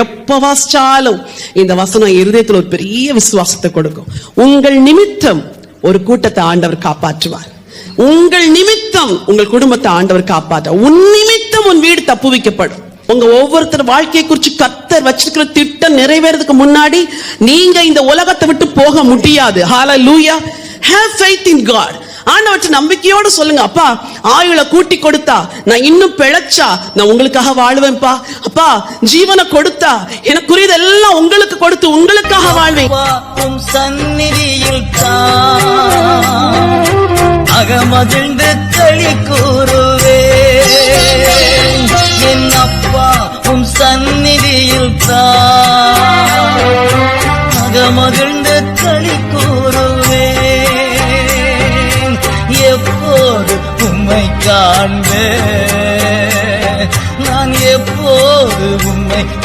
எப்ப வாசிச்சாலும் இந்த வசனம் இருதயத்தில் ஒரு பெரிய விசுவாசத்தை கொடுக்கும். உங்கள் நிமித்தம் ஒரு கூட்டத்தை ஆண்டவர் காப்பாற்றுவார். உங்கள் நிமித்தம் உங்கள் குடும்பத்தை ஆண்டவர் காப்பாற்ற. உன் நிமித்தம் உன் வீடு தப்புவிக்கப்படும். உங்க ஒவ்வொருத்தர் வாழ்க்கையை குறிச்சு கர்த்தர் வச்சிருக்கிற திட்டம் நிறைவேறதுக்கு முன்னாடி நீங்க இந்த உலகத்தை விட்டு போக முடியாது. ஹalleluya. Have faith in God. ஆண்டவர்ட்ட நம்பிக்கையோடு சொல்லுங்க, அப்பா ஆயுளை கூட்டி கொடுத்தா நான் இன்னும் பிழைச்சா நான் உங்களுக்காக வாழ்வேன்ப்பா. அப்பா ஜீவனை கொடுத்தா எனக்குரியதெல்லாம் உங்களுக்கு கொடுத்து உங்களுக்காக வாழ்வேன். சந்நிதியில் அகமகிழ்ந்து களி கூறுவே என் அப்பா உம் சந்நிதியில் அகமகிழ்ந்து களி கூறுவே எப்போது உம்மை காண்பே நான் எப்போது உம்மை